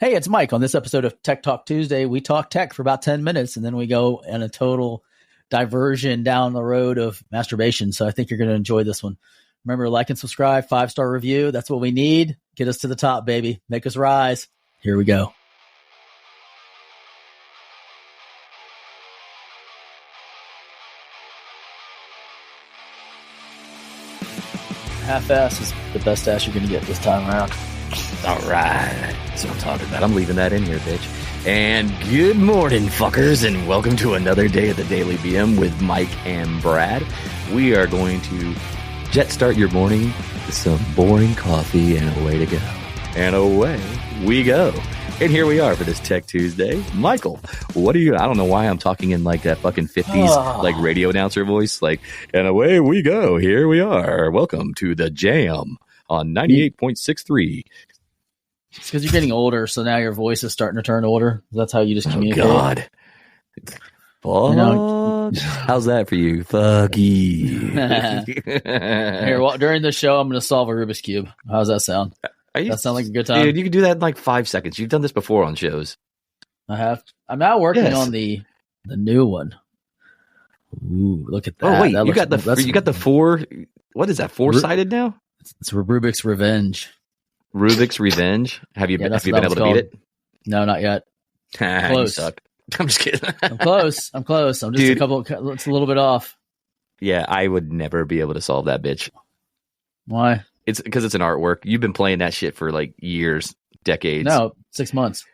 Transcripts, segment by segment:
Hey, it's Mike. On this episode of Tech Talk Tuesday, we talk tech for about 10 minutes and then we go in a total diversion down the road of masturbation. So I think you're going to enjoy this one. Remember, like and subscribe, 5-star review. That's what we need. Get us to the top, baby. Make us rise. Here we go. Half-ass is the best ass you're going to get this time around. All right. That's what I'm talking about. I'm leaving that in here, bitch. And good morning, fuckers, and welcome to another day at the Daily BM with Mike and Brad. We are going to jet start your morning with some boring coffee and away to go. And away we go. And here we are for this Tech Tuesday. Michael, what are you? I don't know why I'm talking in like that fucking 50s like radio announcer voice. Like, and away we go. Here we are. Welcome to the Jam on 98.63. It's because you're getting older, so now your voice is starting to turn older. That's how you just communicate. Oh, God. Fuck. You know, how's that for you? Fuck you. Here, well, during the show, I'm going to solve a Rubik's Cube. How's that sound? That sound like a good time? Dude, you can do that in like 5 seconds. You've done this before on shows. I have. I'm now working on the new one. Ooh, look at that. Oh, wait. That You got the four. What is that? Four-sided now? It's Rubik's Revenge. Rubik's Revenge. Have you been able to beat it? No, not yet. Close. You suck. I'm just kidding. I'm close. I'm just Dude, it's a little bit off. Yeah, I would never be able to solve that bitch. Why? It's because it's an artwork. You've been playing that shit for like years, decades. No, 6 months.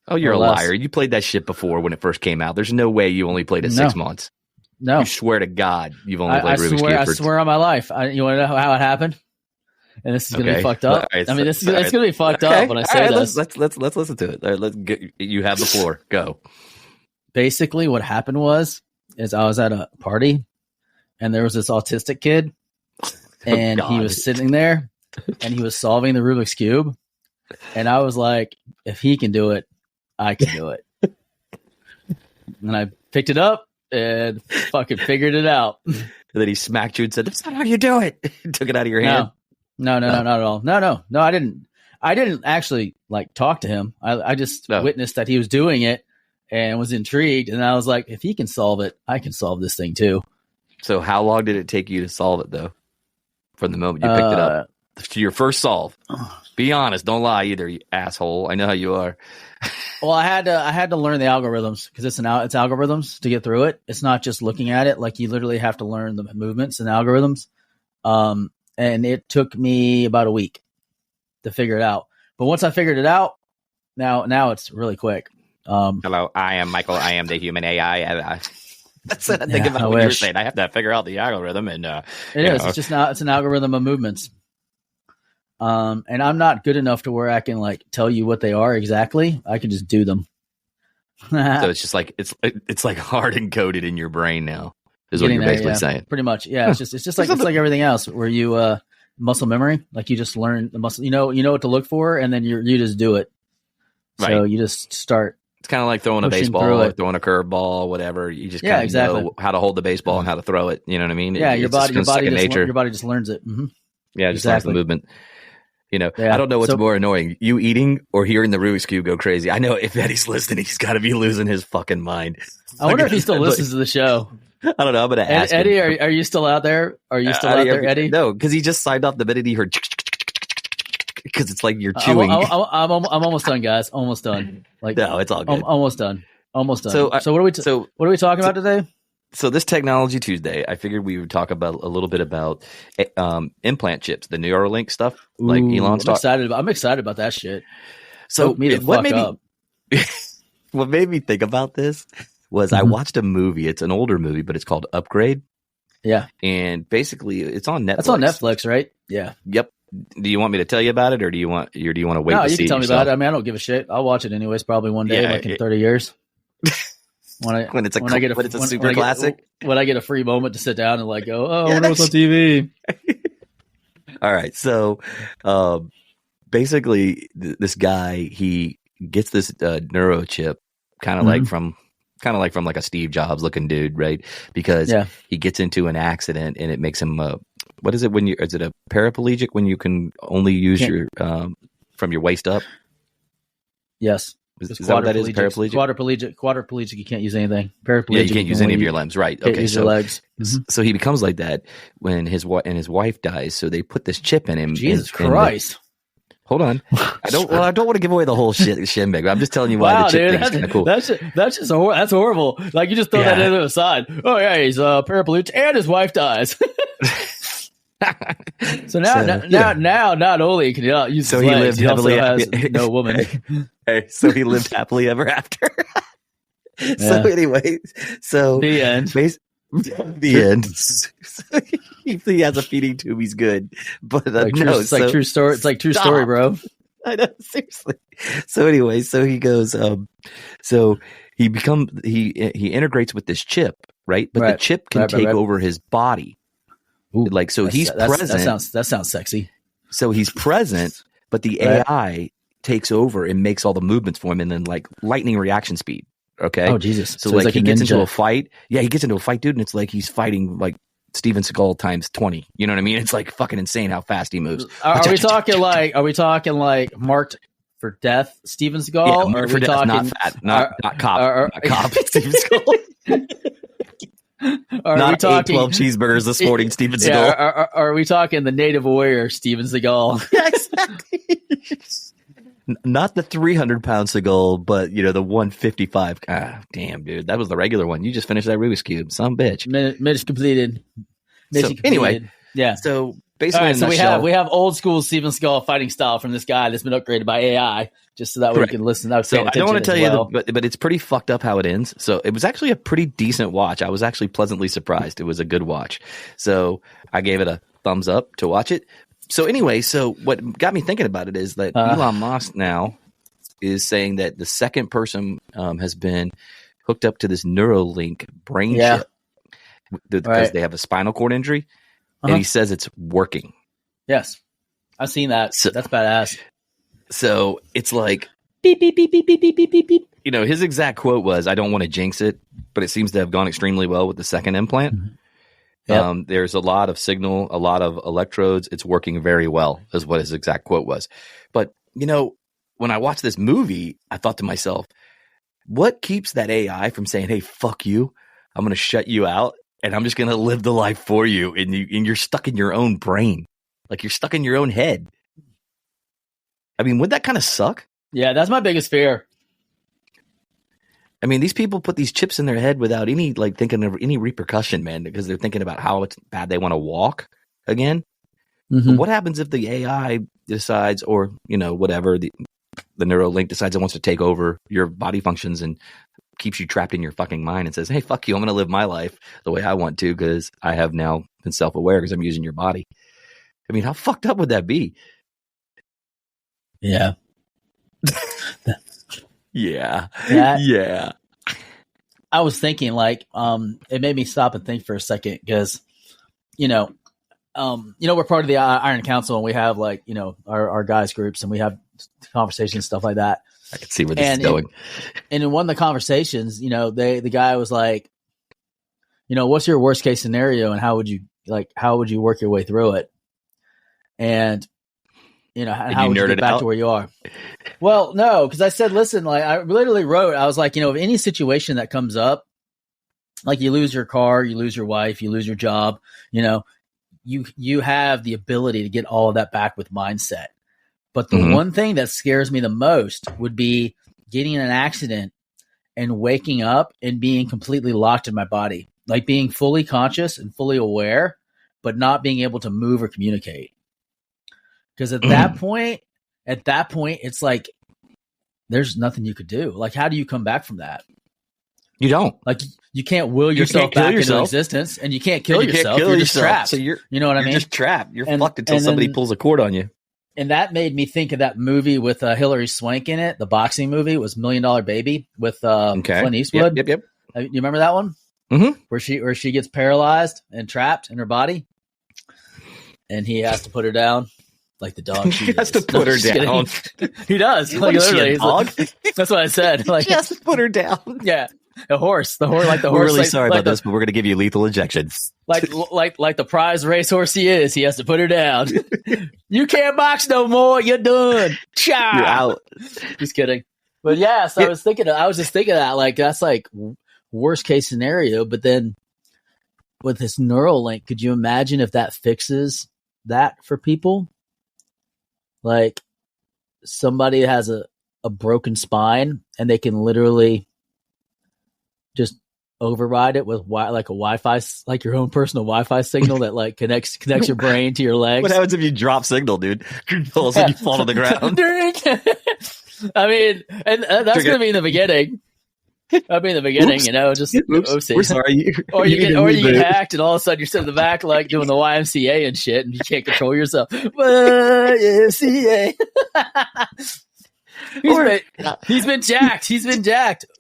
Oh, you're a liar. You played that shit before when it first came out. There's no way you only played it 6 months. No. You swear to God you've only played Rubik's Cube. I swear on my life. You want to know how it happened? And this is going to be fucked up. Right, I mean, it's going to be fucked up when I say this. Let's listen to it. Let's get, you have the floor. Go. Basically, what happened was I was at a party, and there was this autistic kid, and he was sitting there, and he was solving the Rubik's Cube, and I was like, if he can do it, I can do it. And I picked it up and fucking figured it out. And then he smacked you and said, "That's not how you do it." Took it out of your hand. No, not at all. No, I didn't actually like talk to him. I just witnessed that he was doing it and was intrigued. And I was like, if he can solve it, I can solve this thing too. So how long did it take you to solve it though? From the moment you picked it up to your first solve? Be honest. Don't lie either, you asshole. I know how you are. Well, I had to learn the algorithms because it's algorithms to get through it. It's not just looking at it. Like you literally have to learn the movements and algorithms. And it took me about a week to figure it out. But once I figured it out, now it's really quick. Hello, I am Michael. I am the human AI. That's what I think about what you're saying. I have to figure out the algorithm, and it is. It's an algorithm of movements. And I'm not good enough to where I can like tell you what they are exactly. I can just do them. So it's just like it's like hard encoded in your brain now. Is what you're basically saying. Pretty much. Yeah. It's just like everything else where you muscle memory, like you just learn the muscle, you know what to look for, and then you just do it. Right. So you just start. It's kind of like throwing a baseball or throwing a curveball, whatever. You just kind of know how to hold the baseball and how to throw it. You know what I mean? Yeah, your body just learns it. Mm-hmm. Yeah, just learns the movement. You know, I don't know what's more annoying, you eating or hearing the Rubik's Cube go crazy. I know if Eddie's listening, he's got to be losing his fucking mind. I wonder if he still listens to the show. I don't know. I'm going to ask Eddie, him. are you still out there? Are you still out there, Eddie? No, because he just signed off the minute he heard because it's like you're chewing. I'm almost done, guys. Almost done. Like no, it's all good. I'm almost done. So what are we talking about today? So this Technology Tuesday, I figured we would talk about a little bit about implant chips, the Neuralink stuff, like Elon's talking. I'm excited about that shit. So what made me think about this was I watched a movie. It's an older movie, but it's called Upgrade. Yeah. And basically it's on Netflix. That's on Netflix, right? Yeah. Yep. Do you want me to tell you about it or do you want to wait to see? No, you can tell me about it. I mean, I don't give a shit. I'll watch it anyways, probably one day, in 30 years. When it's a super classic. When I get a free moment to sit down and like go, I wonder what's on TV. All right. So basically this guy, he gets this neuro chip kind of like from like a Steve Jobs looking dude, right? Because he gets into an accident and it makes him what is it is it a paraplegic when you can only use your from your waist up? Yes. Is that what that is? Paraplegic? Quadriplegic, you can't use anything. Paraplegic, Yeah, you can't use any of your limbs, right? Okay, use your legs. Mm-hmm. So he becomes like that when his wife dies. So they put this chip in him. Jesus Christ! Hold on, I don't want to give away the whole shinbag. But I'm just telling you why the chip thing is kind of cool. That's horrible. Like you just throw that into the side. Oh yeah, he's paraplegic and his wife dies. So now, not only can he not use his legs, he also has no woman. Hey, so he lived happily ever after. So anyway, the end. The end. So he has a feeding tube. He's good, but it's like true story. It's like true story, bro. I know, seriously. So anyway, so he goes. So he integrates with this chip, right? But the chip can take over his body. Ooh, like so, he's present. That sounds sexy. So he's present, but the AI takes over and makes all the movements for him, and then like lightning reaction speed. Okay. Oh Jesus! So like he gets into a fight. Yeah, he gets into a fight, dude, and it's like he's fighting like Steven Seagal times 20. You know what I mean? It's like fucking insane how fast he moves. Are we talking like marked for death, Steven Seagal? Yeah, marked for death, not fat, not cop, not cop, Steven Seagal. Are we talking 12 cheeseburgers this morning, Steven Seagal? Yeah, are we talking the native warrior, Steven Seagal? Yeah, exactly. Not the 300-pound Seagal, but the 155. Ah, damn, dude, that was the regular one. You just finished that Rubik's cube, some bitch. Minute completed. Anyway, yeah. So basically, we have old school Steven Seagal fighting style from this guy that's been upgraded by AI, just so that we can listen. So I don't want to tell you, but it's pretty fucked up how it ends. So it was actually a pretty decent watch. I was actually pleasantly surprised. It was a good watch. So I gave it a thumbs up to watch it. So anyway, so what got me thinking about it is that Elon Musk now is saying that the second person has been hooked up to this Neuralink brain chip because they have a spinal cord injury, and he says it's working. Yes, I've seen that. So, that's badass. So it's like beep beep beep beep beep beep beep beep beep. His exact quote was, "I don't want to jinx it, but it seems to have gone extremely well with the second implant." Mm-hmm. Yep. There's a lot of signal, a lot of electrodes. It's working very well, is what his exact quote was. But, when I watched this movie, I thought to myself, what keeps that AI from saying, hey, fuck you, I'm going to shut you out, and I'm just going to live the life for you, and you're stuck in your own brain. Like, you're stuck in your own head. I mean, would that kind of suck? Yeah, that's my biggest fear. I mean, these people put these chips in their head without any thinking of any repercussion, man, because they're thinking about how bad they want to walk again. Mm-hmm. What happens if the AI decides, or whatever the Neuralink decides it wants to take over your body functions and keeps you trapped in your fucking mind and says, "Hey, fuck you, I'm going to live my life the way I want to because I have now been self-aware because I'm using your body." I mean, how fucked up would that be? Yeah. Yeah. I was thinking it made me stop and think for a second because, we're part of the Iron Council and we have our guys groups and we have conversations, stuff like that. I can see where this is going. And in one of the conversations, the guy was like, what's your worst case scenario and how would you work your way through it? And how would you get back to where you are? Well, no, because I said, listen, I literally wrote, I was like, if any situation that comes up, like you lose your car, you lose your wife, you lose your job, you have the ability to get all of that back with mindset. But the one thing that scares me the most would be getting in an accident and waking up and being completely locked in my body, like being fully conscious and fully aware, but not being able to move or communicate. Because at that point, it's like there's nothing you could do. Like, how do you come back from that? You don't. Like, you can't will yourself back into existence, and you can't kill yourself. You're just trapped. So you know what I mean? You're just trapped. You're fucked until somebody pulls a cord on you. And that made me think of that movie with Hilary Swank in it. The boxing movie. It was $1 Million Baby with Clint Eastwood. Yep. You remember that one? Mm-hmm. Where she gets paralyzed and trapped in her body, and he has to put her down. Like the dog, he has to put her down. He does. Like literally, he's dog. That's what I said. Like, he has to put her down. Yeah, the horse. We're really sorry about this, but we're going to give you lethal injections. Like the prize racehorse he is. He has to put her down. You can't box no more. You're done. You're out. Just kidding. But yeah, so I was just thinking that like that's like worst case scenario. But then with this neural link, could you imagine if that fixes that for people? Like somebody has a broken spine and they can literally just override it with like a Wi-Fi, like your own personal Wi-Fi signal that like connects your brain to your legs. What happens if you drop signal, dude? All of a sudden you fall to the ground. I mean, and that's going to be in the beginning. That'd be in the beginning, you know, just Oops, we're sorry. Or you get hacked and all of a sudden you're sitting in the back like doing the YMCA and shit and you can't control yourself. YMCA. He's been jacked.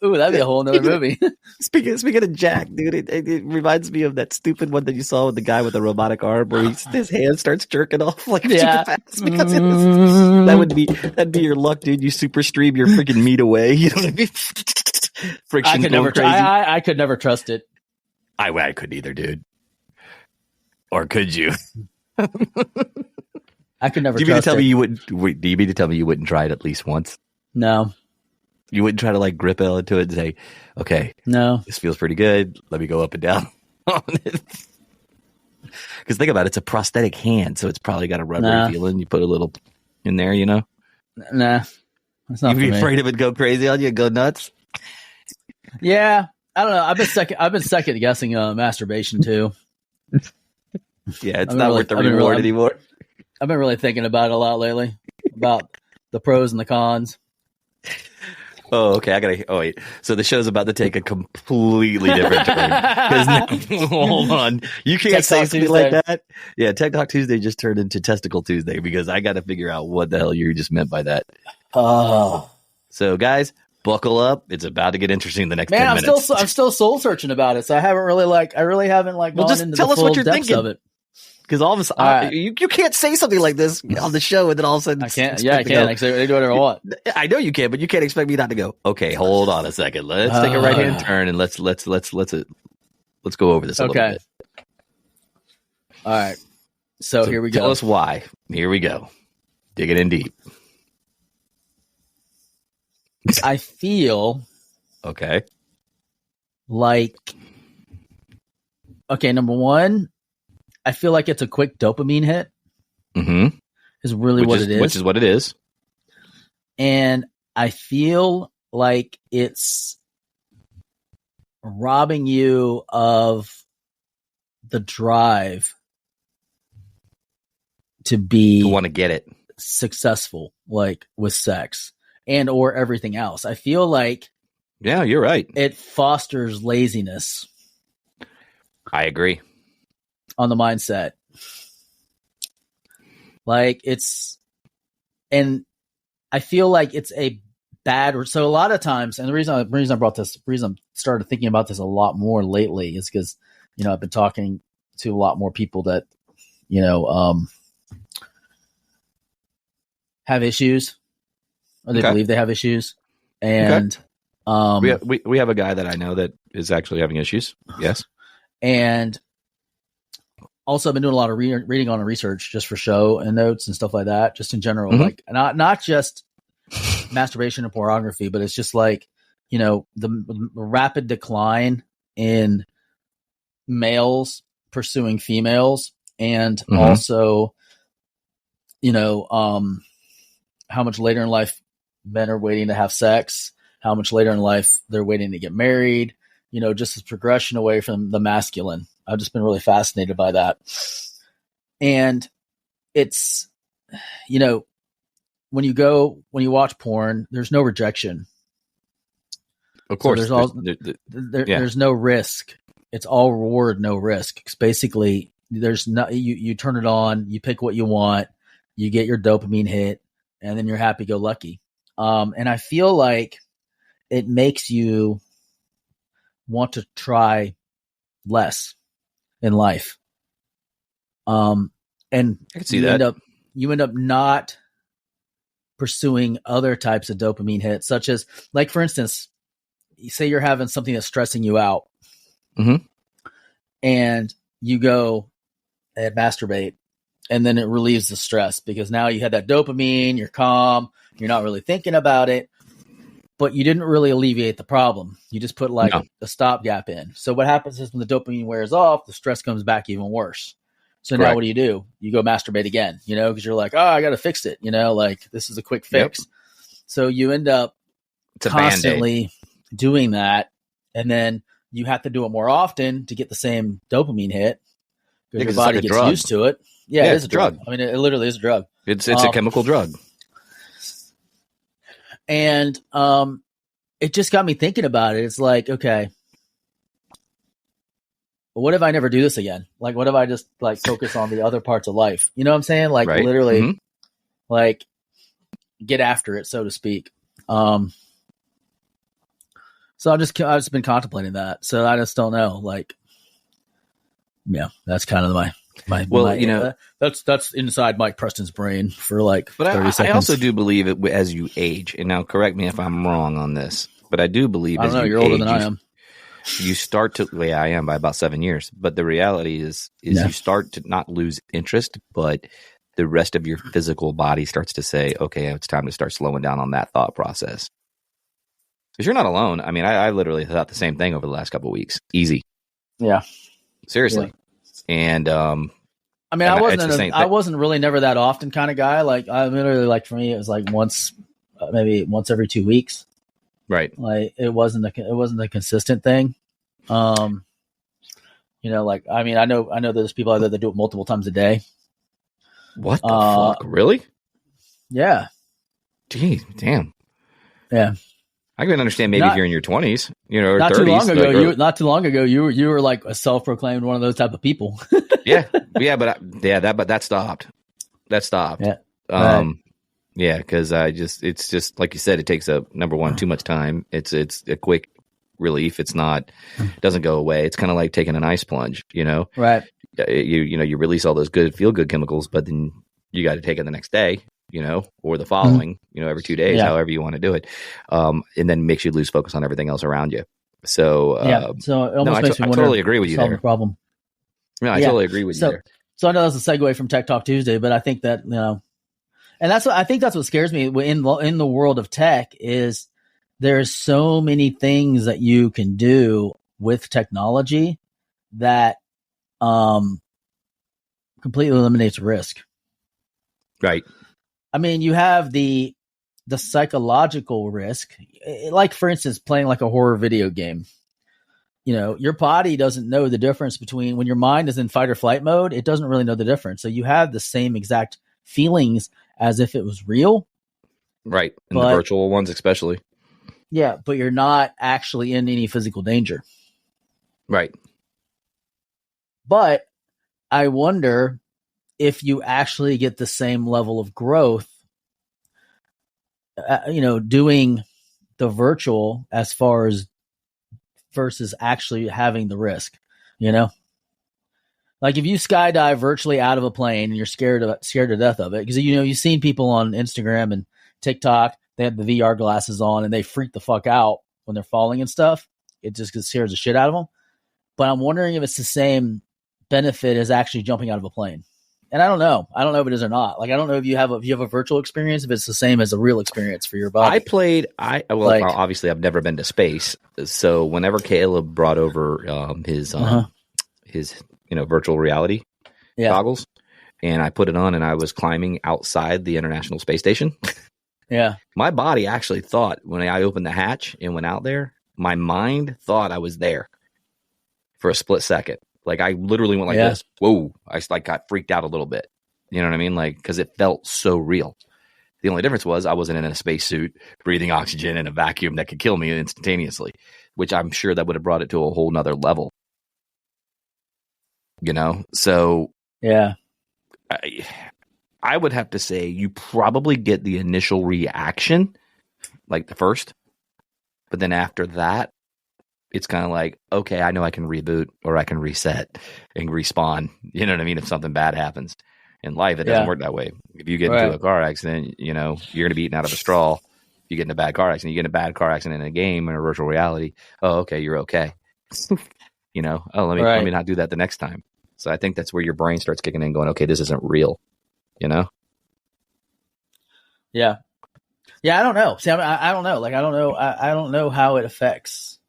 Ooh, that'd be a whole nother movie. Speaking of jack, dude, it reminds me of that stupid one that you saw with the guy with the robotic arm where his hand starts jerking off like super fast because that'd be your luck, dude. You super stream your freaking meat away. You know what I mean? Friction. I could never trust it. I couldn't either, dude. Or could you? I could never. Do you mean to tell me you wouldn't? Do you mean to tell me you wouldn't try it at least once? No. You wouldn't try to like grip into it and say, "Okay, no, this feels pretty good. Let me go up and down on it." Because think about it, it's a prosthetic hand, so it's probably got a rubbery feeling. You put a little in there, you know. Nah, that's not. You'd be afraid of it go crazy on you, go nuts. Yeah, I don't know. I've been second guessing masturbation too. Yeah, it's not worth the reward anymore. I've been really thinking about it a lot lately, about the pros and the cons. Oh, okay. Wait. So the show's about to take a completely different turn. Hold on. You can't say something like that. Yeah, Tech Talk Tuesday just turned into Testicle Tuesday because I got to figure out what the hell you just meant by that. Oh. So, guys, buckle up. It's about to get interesting in the next 10 minutes. I'm still soul searching about it, so I really haven't gone into the full depths of it. Because all of a sudden, you can't say something like this on the show, and then all of a sudden, I can't. Yeah, I can. They do whatever I want. I know you can, but you can't expect me not to go. Okay, hold on a second. Let's take a right hand turn and let's go over this a little bit. All right. So here we go. Tell us why. Here we go. Digging in deep. I feel like number one. I feel like it's a quick dopamine hit. Mm-hmm. Is really what it is. Which is what it is. And I feel like it's robbing you of the drive to want to get it successful, like with sex and or everything else. I feel like yeah, you're right. It fosters laziness. I agree. On the mindset. Like and I feel like it's a bad, so a lot of times, and the reason I started thinking about this a lot more lately is because, I've been talking to a lot more people that, have issues or they believe they have issues. And, we have a guy that I know that is actually having issues. Yes. And also, I've been doing a lot of reading on research just for show and notes and stuff like that, just in general, like not just masturbation and pornography, but it's just like, the rapid decline in males pursuing females and also, how much later in life men are waiting to have sex, how much later in life they're waiting to get married, just this progression away from the masculine. I've just been really fascinated by that. And it's, when you watch porn, there's no rejection. Of course. So there's no risk. It's all reward, no risk. It's basically, there's no, you turn it on, you pick what you want, you get your dopamine hit, and then you're happy go lucky. And I feel like it makes you want to try less in life. And I can see that. You end up not pursuing other types of dopamine hits, such as, like, for instance, you say you're having something that's stressing you out, and you go and masturbate, and then it relieves the stress because now you had that dopamine, you're calm, you're not really thinking about it. but you didn't really alleviate the problem. You just put like No. a stopgap in. So what happens is when the dopamine wears off, the stress comes back even worse. So now Correct. what do? You go masturbate again, because you're like, oh, I got to fix it. Like this is a quick fix. Yep. So you end up It's a constantly doing that. And then you have to do it more often to get the same dopamine hit because your body gets used to it. Yeah, it is a drug. I mean, it literally is a drug. It's a chemical drug. And it just got me thinking about it. It's like, okay, what if I never do this again? Like, what if I just like focus on the other parts of life? You know what I'm saying? Like literally like get after it, so to speak. So I've just been contemplating that. So I just don't know. Like, yeah, that's kind of my that's inside Mike Preston's brain for like 30 seconds. I also do believe it as you age, and now correct me if I'm wrong on this, but I do believe you're older than I am. You start to, I am by about 7 years, but the reality is you start to not lose interest, but the rest of your physical body starts to say, okay, it's time to start slowing down on that thought process. Because you're not alone. I mean, I literally thought the same thing over the last couple of weeks. Easy. Yeah. Seriously. Yeah. And I mean, I wasn't really never that often kind of guy. Like I literally, like for me, it was like maybe once every 2 weeks. Right. Like it wasn't a consistent thing. Like I mean, I know there's people out there that do it multiple times a day. What the fuck? Really? Yeah. Gee, damn. Yeah. I can understand maybe if you're in your 20s, or not 30s. Not too long ago, you were like a self-proclaimed one of those type of people. yeah, but that stopped. Yeah. Yeah, because it's just like you said, it takes number one, too much time. It's a quick relief. It doesn't go away. It's kind of like taking an ice plunge, Right. You release all those good feel good chemicals, but then you got to take it the next day, or the following, every 2 days, however you want to do it. And then makes you lose focus on everything else around you. So, so it almost makes me wonder. I totally agree with you there. The problem. No, I totally agree with you there. So I know that's a segue from Tech Talk Tuesday, but I think that, and that's what scares me in the world of tech is there's so many things that you can do with technology that completely eliminates risk. Right. I mean, you have the psychological risk, like for instance, playing like a horror video game. Your body doesn't know the difference between when your mind is in fight or flight mode. It doesn't really know the difference. So you have the same exact feelings as if it was real. Right. And the virtual ones, especially. Yeah. But you're not actually in any physical danger. Right. But I wonder if you actually get the same level of growth, doing the virtual as far as versus actually having the risk, like if you skydive virtually out of a plane and you're scared to death of it, because you've seen people on Instagram and TikTok, they have the VR glasses on and they freak the fuck out when they're falling and stuff. It just scares the shit out of them. But I'm wondering if it's the same benefit as actually jumping out of a plane. And I don't know if it is or not. Like I don't know if you have a virtual experience, if it's the same as a real experience for your body. Obviously I've never been to space. So whenever Caleb brought over his virtual reality goggles, and I put it on and I was climbing outside the International Space Station. Yeah. My body actually thought when I opened the hatch and went out there, my mind thought I was there for a split second. Like I literally went like this. Whoa. I got freaked out a little bit. You know what I mean? Like, cause it felt so real. The only difference was I wasn't in a spacesuit breathing oxygen in a vacuum that could kill me instantaneously, which I'm sure that would have brought it to a whole nother level. So yeah, I would have to say you probably get the initial reaction, like the first, but then after that, it's kind of like, okay, I know I can reboot or I can reset and respawn. You know what I mean? If something bad happens in life, it doesn't work that way. If you get into a car accident, you're going to be eaten out of a straw. If you get in a bad car accident, you get in a bad car accident in a game or virtual reality. Oh, okay, you're okay. Let me not do that the next time. So I think that's where your brain starts kicking in going, okay, this isn't real, Yeah. Yeah, I don't know. See, I don't know. Like, I don't know. I don't know how it affects.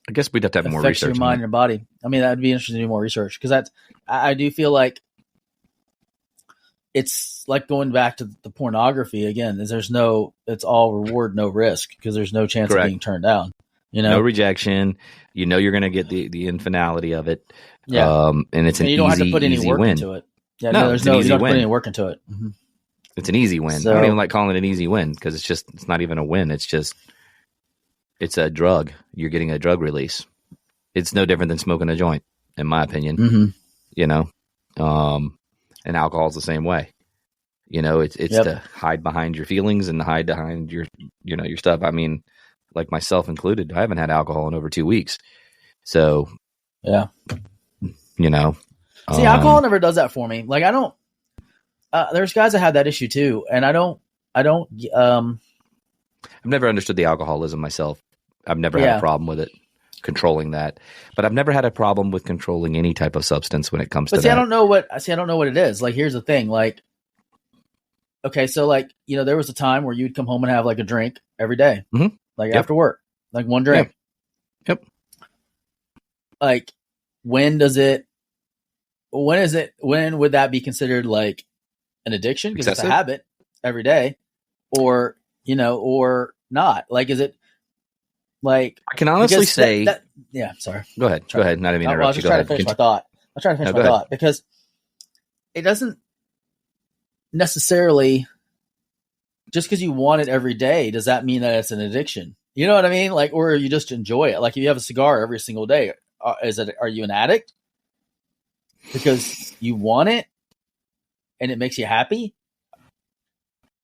I guess we'd have to have more research. Your mind and your body. I mean, that'd be interesting to do more research because I do feel like it's like going back to the pornography again. It's all reward, no risk because there's no chance of being turned down. No rejection. You're going to get the infinality of it. Yeah, and it's you don't have to put any work into it. Yeah, you don't have to put any work into it. Mm-hmm. It's an easy win. I don't even like calling it an easy win because it's not even a win. It's a drug. You're getting a drug release. It's no different than smoking a joint, in my opinion. Mm-hmm. And alcohol is the same way. It's to hide behind your feelings and hide behind your stuff. I mean, like myself included, I haven't had alcohol in over 2 weeks. So, yeah, See, alcohol never does that for me. Like, I don't. There's guys that have that issue too, and I don't. I've never understood the alcoholism myself. I've never had a problem with it, controlling that. But I've never had a problem with controlling any type of substance when it comes to that. I don't know what it is. Like, here's the thing. Like, okay, so like, there was a time where you'd come home and have like a drink every day, like after work, like one drink. Yep. Like, when would that be considered like an addiction? Because it's a habit every day, or not. Like, is it like? I can honestly say, yeah. Sorry. Go ahead. Go ahead. Not even interrupt. I was just trying to finish my thought. Because it doesn't necessarily just because you want it every day. Does that mean that it's an addiction? You know what I mean? Like, or you just enjoy it. Like, if you have a cigar every single day, are you an addict? Because you want it and it makes you happy.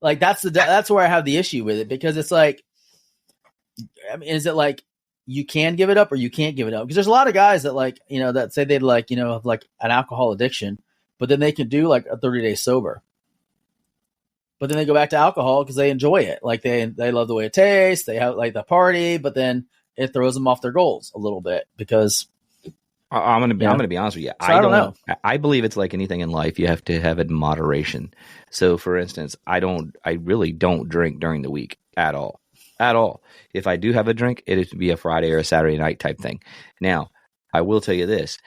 Like, that's where I have the issue with it, because it's like, I mean, is it like you can give it up or you can't give it up? Because there's a lot of guys that like, that say they'd like, have like an alcohol addiction, but then they can do like a 30-day sober. But then they go back to alcohol because they enjoy it. Like, they love the way it tastes. They have like the party, but then it throws them off their goals a little bit because I'm gonna be honest with you. So I don't know. I believe it's like anything in life. You have to have it in moderation. So, for instance, I really don't drink during the week at all. If I do have a drink, it would be a Friday or a Saturday night type thing. Now, I will tell you this: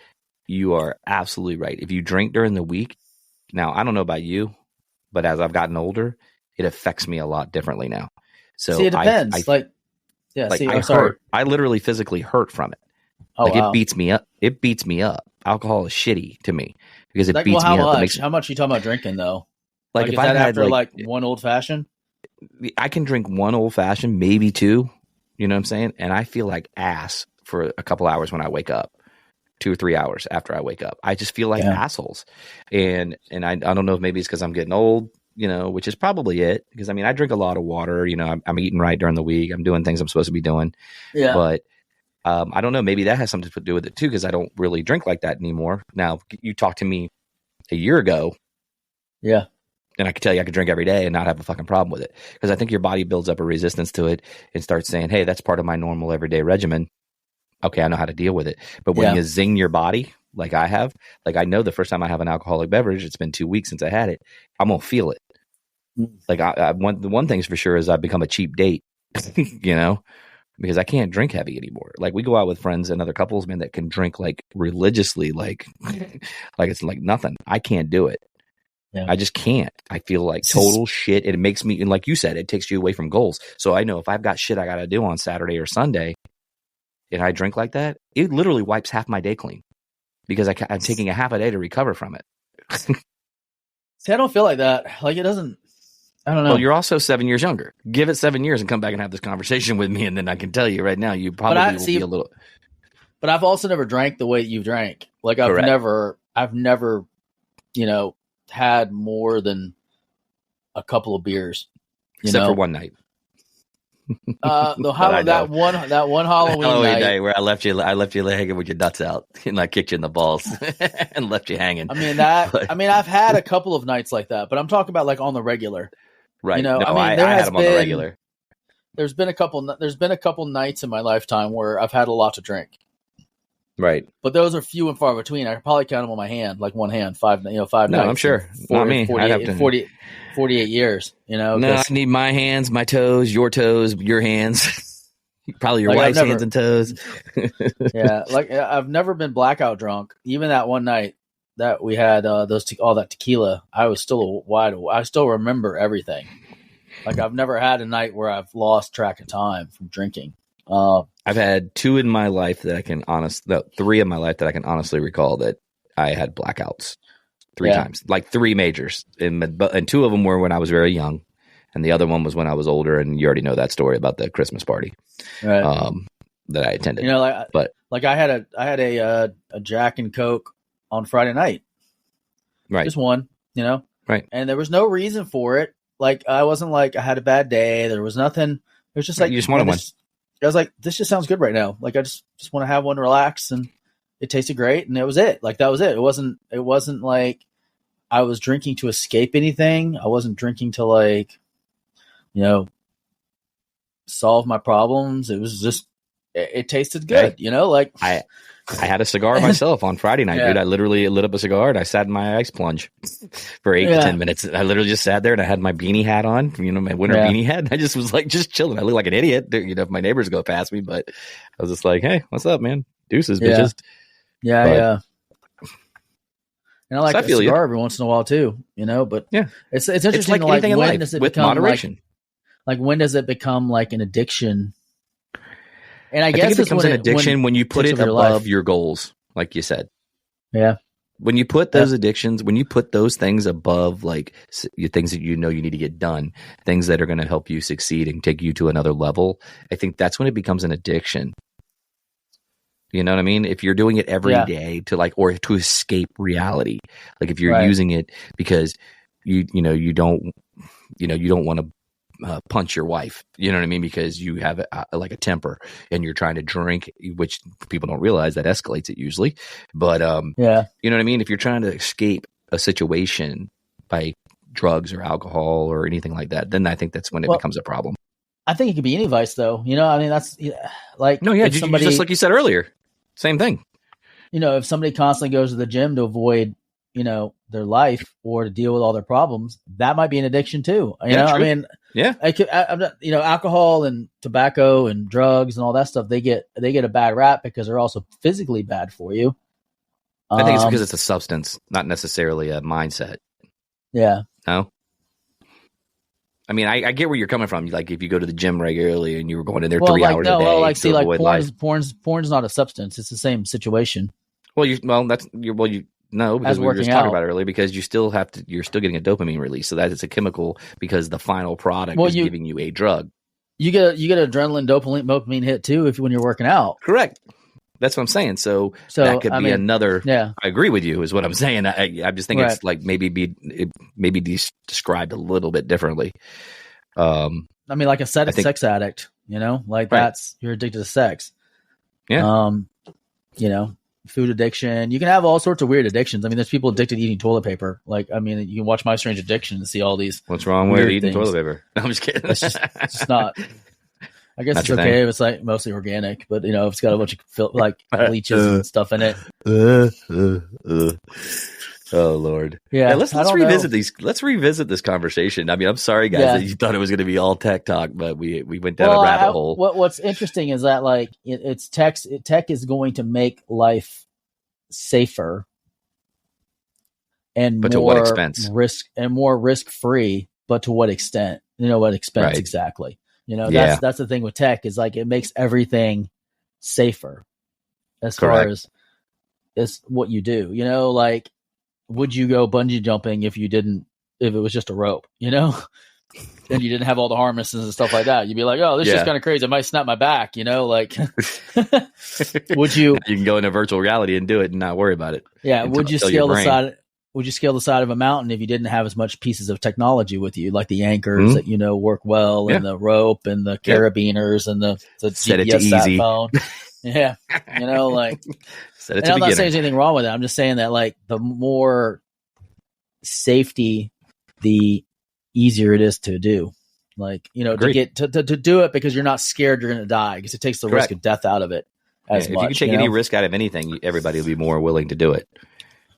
you are absolutely right. If you drink during the week, now I don't know about you, but as I've gotten older, it affects me a lot differently now. So, see, it depends. I literally physically hurt from it. Oh, wow. It beats me up. It beats me up. Alcohol is shitty to me because it beats me up. How much are you talking about drinking though? Like, if I had after one old fashioned, I can drink one old fashioned, maybe two. You know what I'm saying? And I feel like ass for a couple hours when I wake up. 2 or 3 hours after I wake up, I just feel like assholes. And I don't know if maybe it's because I'm getting old, which is probably it. Because I mean, I drink a lot of water. I'm eating right during the week. I'm doing things I'm supposed to be doing. Yeah, but. I don't know. Maybe that has something to do with it too, because I don't really drink like that anymore. Now, you talked to me a year ago, and I could tell you I could drink every day and not have a fucking problem with it, because I think your body builds up a resistance to it and starts saying, "Hey, that's part of my normal everyday regimen. Okay, I know how to deal with it." But when you zing your body like I have, like I know the first time I have an alcoholic beverage, it's been 2 weeks since I had it. I'm gonna feel it. Like the one thing's for sure is I've become a cheap date, because I can't drink heavy anymore. Like, we go out with friends and other couples, man, that can drink like religiously, like it's like nothing. I can't do it. Yeah. I just can't. I feel like total shit. It makes me, and like you said, it takes you away from goals. So I know if I've got shit I got to do on Saturday or Sunday and I drink like that, it literally wipes half my day clean, because I'm taking a half a day to recover from it. See, I don't feel like that. Like, it doesn't. I don't know. Well, you're also 7 years younger. Give it 7 years and come back and have this conversation with me, and then I can tell you right now, you probably will be a little. But I've also never drank the way you drank. Like, I've never, had more than a couple of beers. Except for one night. That one Halloween night where I left you hanging with your nuts out, and I kicked you in the balls and left you hanging. I mean I've had a couple of nights like that, but I'm talking about like on the regular. Right. I had them on the regular. There's been a couple nights in my lifetime where I've had a lot to drink. Right. But those are few and far between. I could probably count them on my hand, like one hand, five No, nights. I'm sure. Not me. 48 years, No, I need my hands, my toes, your hands. Probably your wife's hands and toes. Yeah. Like I've never been blackout drunk. Even that one night that we had all that tequila, I was still I still remember everything. Like I've never had a night where I've lost track of time from drinking. I've had three in my life that I can honestly recall that I had blackouts three times, like three majors, and two of them were when I was very young, and the other one was when I was older. And you already know that story about the Christmas party, right. That I attended. I had a Jack and Coke on Friday night, right? Just one, right? And there was no reason for it. Like I wasn't like I had a bad day. There was nothing. It was just like you just wanted one. I was like, this just sounds good right now. Like I just want to have one, relax, and it tasted great, and it was it. Like that was it. It wasn't like I was drinking to escape anything. I wasn't drinking to like, solve my problems. It was just it tasted good, like I had a cigar myself on Friday night, dude. I literally lit up a cigar and I sat in my ice plunge for 8 to 10 minutes. I literally just sat there and I had my beanie hat on, my winter beanie hat. I just was like, just chilling. I look like an idiot, if my neighbors go past me, but I was just like, hey, what's up, man? Deuces, bitches. Yeah. And I like a cigar every once in a while too, but it's interesting. It's like anything in life with moderation. Like when does it become like an addiction? And I guess think it becomes an addiction when you put it above your goals, like you said. Yeah. When you put those addictions, when you put those things above, like things that you need to get done, things that are going to help you succeed and take you to another level, I think that's when it becomes an addiction. You know what I mean? If you're doing it every day or to escape reality, like if you're using it because you don't want to punch your wife, you know what I mean? Because you have a temper and you're trying to drink, which people don't realize that escalates it usually. But you know what I mean? If you're trying to escape a situation by drugs or alcohol or anything like that, then I think that's when it becomes a problem. I think it could be any vice though. I mean, that's like, just like you said earlier, same thing. If somebody constantly goes to the gym to avoid, their life or to deal with all their problems, that might be an addiction too. True. I mean, I'm not, alcohol and tobacco and drugs and all that stuff, they get a bad rap because they're also physically bad for you. I think it's because it's a substance, not necessarily a mindset. Yeah. No. I mean, I get where you're coming from. Like if you go to the gym regularly and you were going in there 3 hours a day. Porn's not a substance. It's the same situation. No, because we were just talking about it earlier, because you're still getting a dopamine release. So that is a chemical because the final product is giving you a drug. You get adrenaline, dopamine hit too when you're working out. Correct. That's what I'm saying. So that could be another. Yeah. I agree with you is what I'm saying. I just think it's like maybe described a little bit differently. I mean, like a sex addict, that's, you're addicted to sex. Yeah. Food addiction. You can have all sorts of weird addictions. I mean, there's people addicted to eating toilet paper. Like, I mean, you can watch My Strange Addiction and see all these. What's wrong with eating toilet paper? No, I'm just kidding. It's just not. I guess it's okay if it's like mostly organic, but if it's got a bunch of bleaches and stuff in it. Oh Lord. Yeah. Let's revisit these. Let's revisit this conversation. I mean, I'm sorry guys that you thought it was going to be all tech talk, but we went down a rabbit hole. What's interesting is that it's tech is going to make life safer and to what expense? More risk free, but to what extent? What expense exactly? That's the thing with tech is like it makes everything safer as far as what you do. Would you go bungee jumping if it was just a rope, and you didn't have all the harnesses and stuff like that? You'd be like, oh, this is kind of crazy. I might snap my back, would you? You can go into virtual reality and do it and not worry about it. Yeah. Would you scale the side? Would you scale the side of a mountain if you didn't have as much pieces of technology with you, like the anchors that work well, and the rope and the carabiners and the set GPS it to easy phone? Yeah, set it and I'm not saying there's anything wrong with it. I'm just saying that the more safety, the easier it is to do. To get to do it because you're not scared you're going to die, because it takes the risk of death out of it. as if much. you can take any risk out of anything, everybody will be more willing to do it.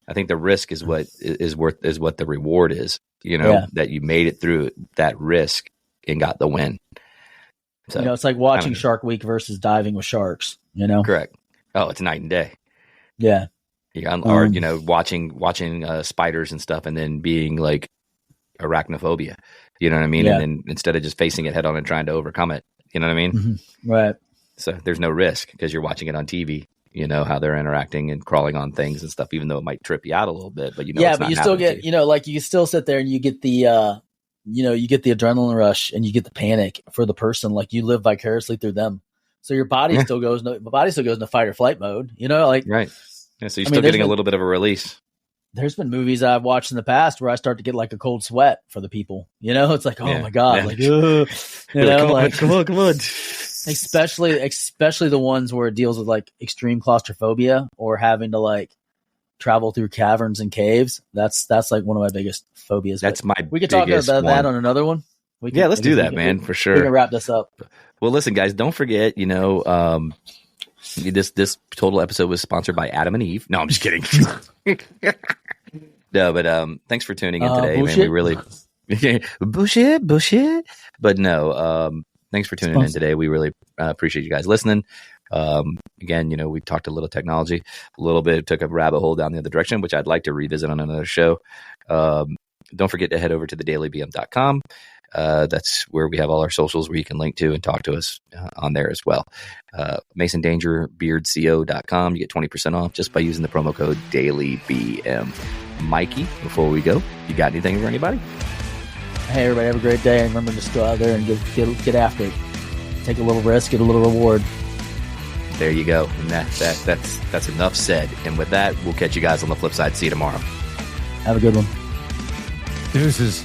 I think the risk is what the reward is. That you made it through that risk and got the win. So it's like watching Shark Week versus diving with sharks. Correct. Oh, it's night and day. Yeah. Or watching spiders and stuff, and then being like arachnophobia. You know what I mean? Yeah. And then instead of just facing it head on and trying to overcome it, you know what I mean? Mm-hmm. Right. So there's no risk because you're watching it on TV. How they're interacting and crawling on things and stuff, even though it might trip you out a little bit. But but you still get, like you can still sit there and you get the, you get the adrenaline rush and you get the panic for the person. Like you live vicariously through them. So your body still goes, into fight or flight mode. Right. Yeah, so you're still getting a little bit of a release. There's been movies I've watched in the past where I start to get like a cold sweat for the people. It's like, oh my god, like, come on. Especially the ones where it deals with like extreme claustrophobia or having to like travel through caverns and caves. That's like one of my biggest phobias. We could talk about that on another one. Let's do that, man, for sure. We can wrap this up. Well, listen, guys, don't forget, this total episode was sponsored by Adam and Eve. No, I'm just kidding. No, but thanks for tuning in today, man. We really bullshit. But no, thanks for tuning in today. We really appreciate you guys listening. Again, we talked a little technology, a little bit, took a rabbit hole down the other direction, which I'd like to revisit on another show. Don't forget to head over to thedailybm.com. That's where we have all our socials where you can link to and talk to us on there as well. MasonDangerBeardCO.com. You get 20% off just by using the promo code DailyBM. Mikey, before we go, you got anything for anybody? Hey, everybody, have a great day. And remember, just go out there and get after it. Take a little risk, get a little reward. There you go. And that's enough said. And with that, we'll catch you guys on the flip side. See you tomorrow. Have a good one. Deuces.